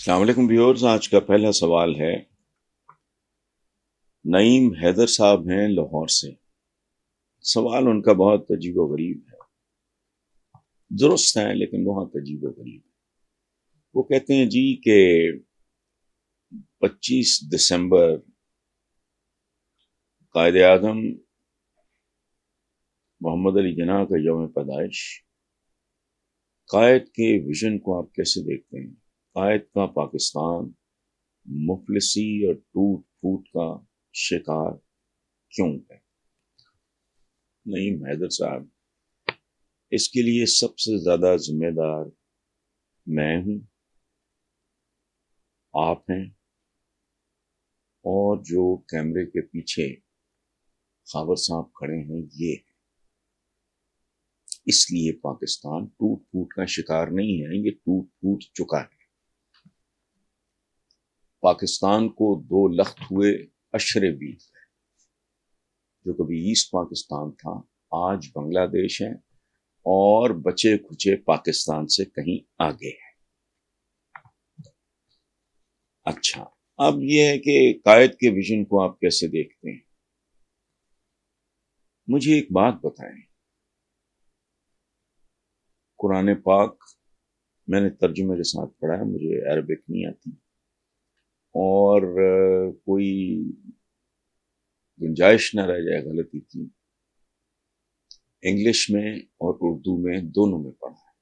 السلام علیکم ویورز، آج کا پہلا سوال ہے نعیم حیدر صاحب ہیں لاہور سے۔ سوال ان کا بہت عجیب و غریب ہے، درست ہے لیکن بہت عجیب و غریب ہے۔ وہ کہتے ہیں جی کہ 25 دسمبر قائد اعظم محمد علی جناح کا یوم پیدائش، قائد کے ویژن کو آپ کیسے دیکھتے ہیں؟ قائد کا پاکستان مفلسی اور ٹوٹ پھوٹ کا شکار کیوں ہے؟ نعیم حیدر صاحب، اس کے لیے سب سے زیادہ ذمہ دار میں ہوں، آپ ہیں، اور جو کیمرے کے پیچھے خاور صاحب کھڑے ہیں یہ ہیں۔ اس لیے پاکستان ٹوٹ پھوٹ کا شکار نہیں ہے، یہ ٹوٹ پھوٹ چکا ہے۔ پاکستان کو 2 لخت ہوئے اشرے بیت گئے۔ جو کبھی ایسٹ پاکستان تھا آج بنگلہ دیش ہے، اور بچے کھچے پاکستان سے کہیں آگے ہے۔ اچھا، اب یہ ہے کہ قائد کے ویژن کو آپ کیسے دیکھتے ہیں؟ مجھے ایک بات بتائیں، قرآن پاک میں نے ترجمے کے ساتھ پڑھا ہے، مجھے عربک نہیں آتی، اور کوئی گنجائش نہ رہ جائے غلطی کی، انگلش میں اور اردو میں دونوں میں پڑھا ہے،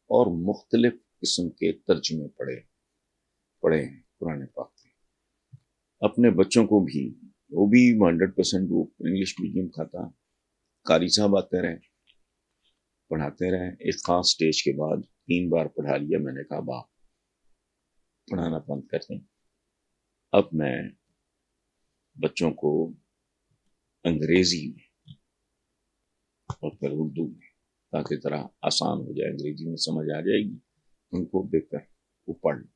اور مختلف قسم کے ترجمے پڑھے ہیں قرآن پاک کے۔ اپنے بچوں کو بھی، وہ بھی 100% وہ انگلش میڈیم کھاتا، قاری صاحب آتے رہے، پڑھاتے رہے، ایک خاص سٹیج کے بعد 3 بار پڑھا لیا، میں نے کہا باپ پڑھانا بند کر دیں، اب میں بچوں کو انگریزی میں اور پھر اردو میں، تاکہ ذرا آسان ہو جائے، انگریزی میں سمجھ آ جائے گی ان کو، بہتر وہ پڑھ لیں۔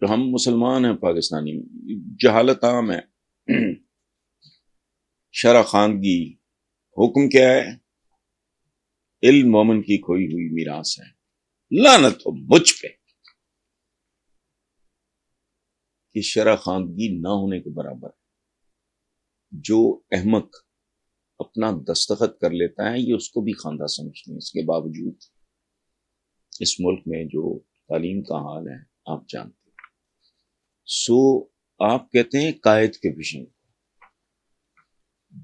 تو ہم مسلمان ہیں پاکستانی، جہالت عام ہے۔ شرع خواندگی حکم کیا ہے؟ علم مومن کی کھوئی ہوئی میراث ہے، لعنت ہو مجھ پہ کہ شرع خواندگی نہ ہونے کے برابر ہے۔ جو احمق اپنا دستخط کر لیتا ہے یہ اس کو بھی خواندہ سمجھتے ہیں۔ اس کے باوجود اس ملک میں جو تعلیم کا حال ہے آپ جانتے ہیں۔ سو آپ کہتے ہیں قائد کے ویژن،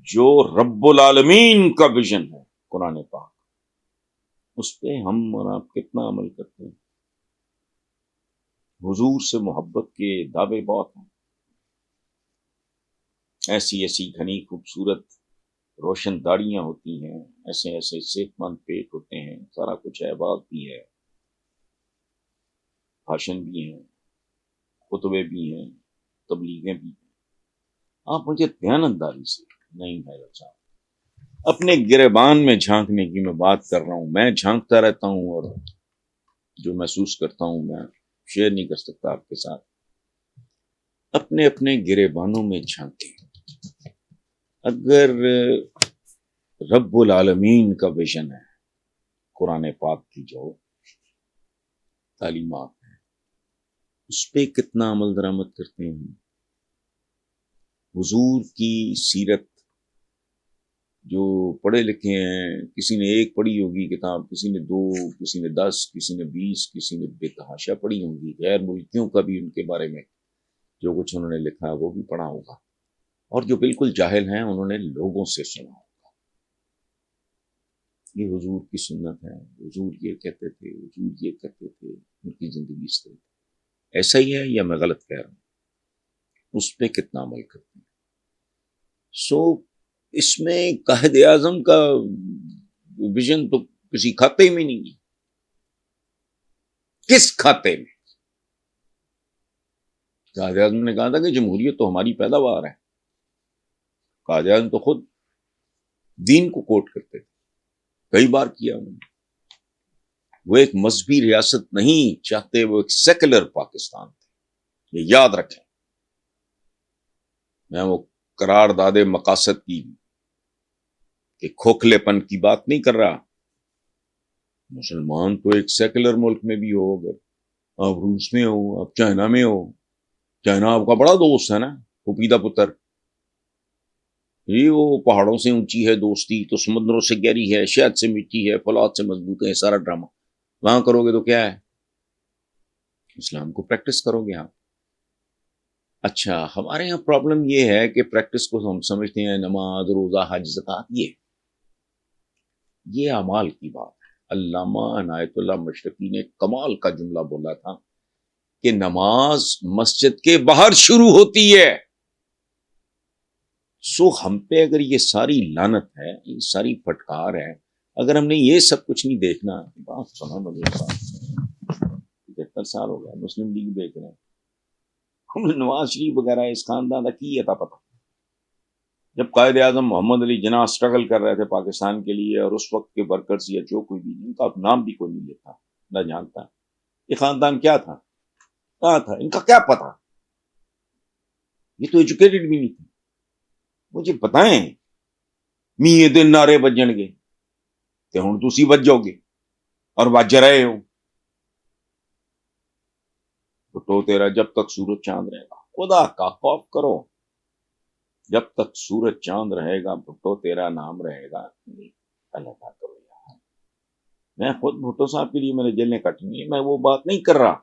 جو رب العالمین کا ویژن ہے قرآن پاک، اس پہ ہم اور آپ کتنا عمل کرتے ہیں؟ حضور سے محبت کے دعوے بہت ہیں، ایسی ایسی گھنی خوبصورت روشن داڑیاں ہوتی ہیں، ایسے ایسے صحت مند پیٹ ہوتے ہیں، سارا کچھ ہے، باغ بھی ہے، بھاشن بھی ہیں، خطبے بھی ہیں، تبلیغیں بھی ہیں۔ آپ مجھے دیانتداری سے نہیں ہے صاحب، اپنے گریبان میں جھانکنے کی میں بات کر رہا ہوں۔ میں جھانکتا رہتا ہوں اور جو محسوس کرتا ہوں میں شیئر نہیں کر سکتا آپ کے ساتھ۔ اپنے اپنے گریبانوں میں جھانکیں۔ اگر رب العالمین کا ویژن ہے، قرآن پاک کی جو تعلیمات ہیں، اس پہ کتنا عمل درآمد کرتے ہیں؟ حضور کی سیرت جو پڑھے لکھے ہیں، کسی نے 1 پڑھی ہوگی کتاب، کسی نے 2، کسی نے 10، کسی نے 20، کسی نے بے تحاشا پڑھی ہوں گی، غیر ملکیوں کا بھی ان کے بارے میں جو کچھ انہوں نے لکھا ہے وہ بھی پڑھا ہوگا، اور جو بالکل جاہل ہیں انہوں نے لوگوں سے سنا ہوگا۔ یہ حضور کی سنت ہے، حضور یہ کہتے تھے، حضور یہ کرتے تھے، ان کی زندگی اس طرح۔ ایسا ہی ہے یا میں غلط کہہ رہا ہوں؟ اس پہ کتنا عمل کرتے ہیں؟ سو اس میں قائد اعظم کا ویژن تو کسی کھاتے میں نہیں ہے۔ کس کھاتے میں؟ قائد اعظم نے کہا تھا کہ جمہوریت تو ہماری پیداوار ہے۔ قائد اعظم تو خود دین کو کوٹ کرتے تھے، کئی بار کیا انہوں نے۔ وہ ایک مذہبی ریاست نہیں چاہتے، وہ ایک سیکولر پاکستان تھے، یہ یاد رکھیں۔ میں وہ قرارداد مقاصد کی کہ کھوکھلے پن کی بات نہیں کر رہا، مسلمان تو ایک سیکولر ملک میں بھی ہو، اگر آپ روس میں ہو، آپ چائنا میں ہو، چائنا آپ کا بڑا دوست ہے نا، پپیتا پتر، یہ وہ پہاڑوں سے اونچی ہے دوستی تو سمندروں سے گہری ہے، شہد سے میٹھی ہے، فولاد سے مضبوط ہے، سارا ڈرامہ وہاں کرو گے تو کیا ہے؟ اسلام کو پریکٹس کرو گے آپ. اچھا، ہمارے یہاں پرابلم یہ ہے کہ پریکٹس کو ہم سمجھتے ہیں نماز، روزہ، حج، زکوٰۃ، یہ اعمال کی بات ہے. علامہ عنایت اللہ مشرقی نے کمال کا جملہ بولا تھا کہ نماز مسجد کے باہر شروع ہوتی ہے. سو ہم پہ اگر یہ ساری لعنت ہے، یہ ساری پھٹکار ہے، اگر ہم نے یہ سب کچھ نہیں دیکھنا، بات سنا مجھے 75 سال ہو گیا مسلم لیگ دیکھ رہے ہیں، ہم نے نواز شریف وغیرہ اس خاندان کا کی تھا پتہ. جب قائد اعظم محمد علی جناح اسٹرگل کر رہے تھے پاکستان کے لیے، اور اس وقت کے ورکرز یا جو کوئی بھی، ان کا نام بھی کوئی نہیں لیتا نہ جانتا یہ خاندان کیا تھا، کہاں تھا، ان کا کیا پتا، یہ تو ایجوکیٹڈ بھی نہیں تھے. مجھے بتائیں میے دن نعرے بجن گے تے ہن تسی بجو گے اور بج رہے ہو. تو تیرا جب تک سورج چاند رہے گا خدا کا خوف کرو، جب تک سورج چاند رہے گا بھٹو تیرا نام رہے گا. اللہ کرو یار، میں خود بھٹو صاحب کے لیے میں نے جیلیں کٹنی ہے، میں وہ بات نہیں کر رہا،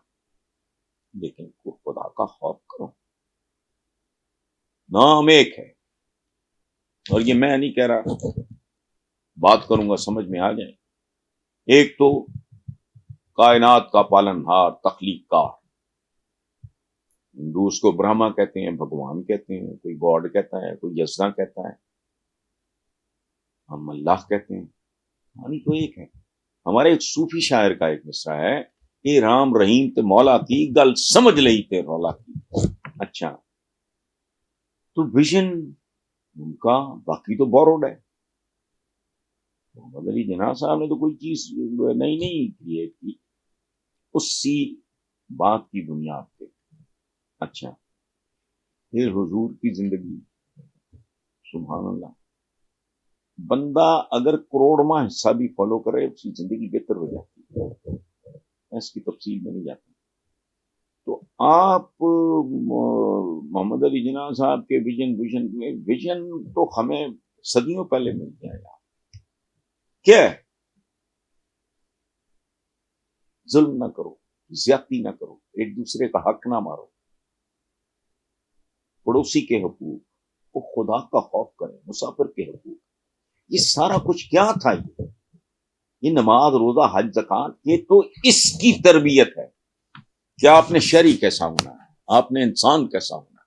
لیکن خدا کا خوف کرو. نام ایک ہے، اور یہ میں نہیں کہہ رہا، بات کروں گا سمجھ میں آ جائے. ایک تو کائنات کا پالن ہار، تخلیق کار. ہندو اس کو برہما کہتے ہیں، بھگوان کہتے ہیں، کوئی گاڈ کہتا ہے، کوئی یزدا کہتا ہے، ہم اللہ کہتے ہیں. یعنی تو ایک ہے. ہمارے ایک صوفی شاعر کا ایک مصرع ہے، اے رام رحیم تے مولا کی گل سمجھ لئی تے رولا کی. اچھا، تو ویژن ان کا باقی تو بوروڈ ہے. محمد علی جناح صاحب نے تو کوئی چیز نہیں کریٹ کی اسی بات کی بنیاد پہ. اچھا، پھر حضور کی زندگی، سبحان اللہ، بندہ اگر کروڑواں حصہ بھی فالو کرے اس کی زندگی بہتر ہو جاتی ہے. میں اس کی تفصیل میں نہیں جاتا. تو آپ محمد علی جناح صاحب کے ویژن تو ہمیں صدیوں پہلے مل گیا یار. کیا ہے؟ ظلم نہ کرو، زیادتی نہ کرو، ایک دوسرے کا حق نہ مارو، پڑوسی کے حقوق کو خدا کا خوف کریں، مسافر کے حقوق. یہ سارا کچھ کیا تھا؟ یہ نماز، روزہ، حج، زکوٰۃ، یہ تو اس کی تربیت ہے کہ آپ نے شہری کیسا ہونا ہے، آپ نے انسان کیسا ہونا ہے.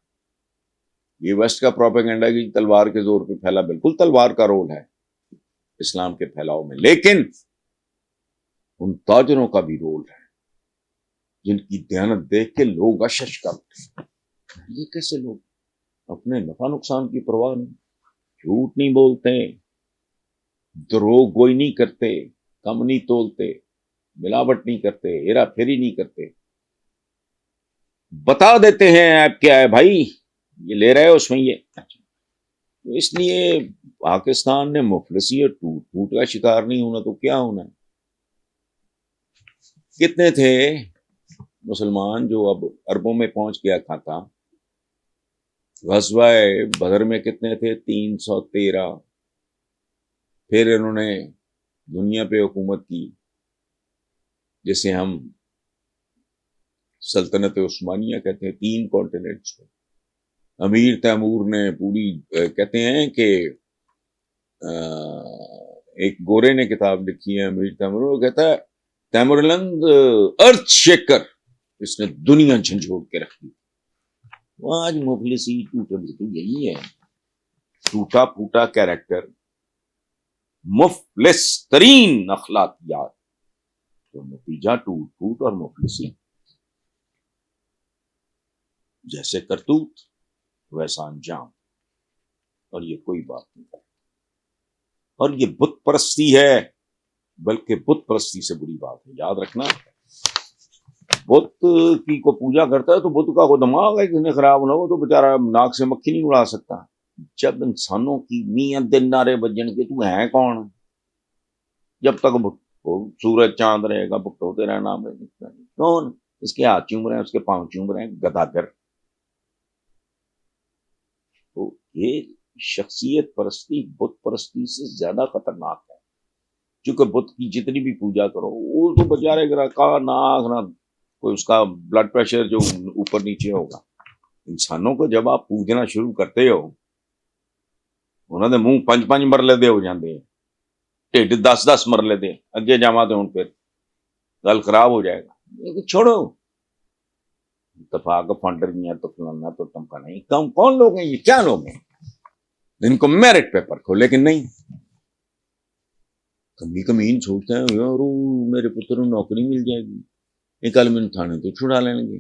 یہ ویسٹ کا پروپیگنڈا کی تلوار کے زور پہ پھیلا، بالکل تلوار کا رول ہے اسلام کے پھیلاؤ میں، لیکن ان تاجروں کا بھی رول ہے جن کی دیانت دیکھ کے لوگ اشش کرتے. یہ کیسے لوگ اپنے نفع نقصان کی پرواہ نہیں، جھوٹ نہیں بولتے، دروغ گوئی نہیں کرتے، کم نہیں تولتے، ملاوٹ نہیں کرتے، ہیرا پھیری نہیں کرتے، بتا دیتے ہیں ایپ کیا ہے بھائی، یہ لے رہے ہو اس میں یہ. تو اس لیے پاکستان نے مفلسی اور ٹوٹ کا شکار نہیں ہونا تو کیا ہونا ہے. کتنے تھے مسلمان جو اب اربوں میں پہنچ گیا تھا. غزوہ بدر میں کتنے تھے؟ 313. پھر انہوں نے دنیا پہ حکومت کی جسے ہم سلطنت عثمانیہ کہتے ہیں، 3 کانٹیننٹس میں. امیر تیمور نے پوری کہتے ہیں کہ ایک گورے نے کتاب لکھی ہے امیر تیمور، وہ کہتا ہے تیمورلند ارتھ شیکر، اس نے دنیا جھنجھوڑ کے رکھ دی. آج مفلسی ٹوٹے یہی ہے، ٹوٹا پھوٹا کیریکٹر، مفلس ترین اخلاقیات، تو نتیجہ ٹوٹ پھوٹ اور مفلسی. جیسے کرتوت ویسا انجام، اور یہ کوئی بات نہیں. اور یہ بت پرستی ہے، بلکہ بت پرستی سے بری بات ہے. یاد رکھنا، بت کی کو پوجا کرتا ہے تو بت کا کو دماغ ہے، کسی نے خراب نہ ہو تو بیچارہ ناک سے مکھی نہیں اڑا سکتا. جب انسانوں کی میاں دن نعرے بجن کے تو ہے کون؟ جب تک وہ سورج چاند رہے گا بھٹو تیرا نام ہے کون، اس کے ہاتھ چوم رہے ہیں، اس کے پاؤں چوم رہے ہیں، گداگر. تو یہ شخصیت پرستی بت پرستی سے زیادہ خطرناک ہے، چونکہ بت کی جتنی بھی پوجا کرو وہ تو بچارے کا ناک نہ کوئی اس کا بلڈ پریشر جو اوپر نیچے ہوگا. انسانوں کو جب آپ پوجنا شروع کرتے ہو انہوں نے منہ 5 مرلے دے ہو جاندے ہیں، ٹھڈ 10 مرلے دے اگے جاوا تو ہوں پھر گل خراب ہو جائے گا. چھوڑو اتفاق فنڈر نہیں ہے تو فلانا تو ٹمکا نہیں. کون لوگ ہیں یہ، کیا لوگ ہیں جن کو میرٹ پیپر کھو، لیکن نہیں کمین سوچتے ہیں یار میرے پتر کو نوکری مل جائے گی، نکل میں تھانے تو چھڑا لیں گے.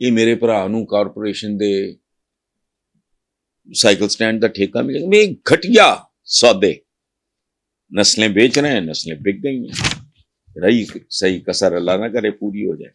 یہ میرے بھرا نو کارپوریشن دے سائیکل سٹینڈ کا ٹھیکہ ملے گا. میں گھٹیا سودے، نسلیں بیچ رہے ہیں، نسلیں بک گئی ہیں. رہی صحیح کسر اللہ نہ کرے پوری ہو جائے.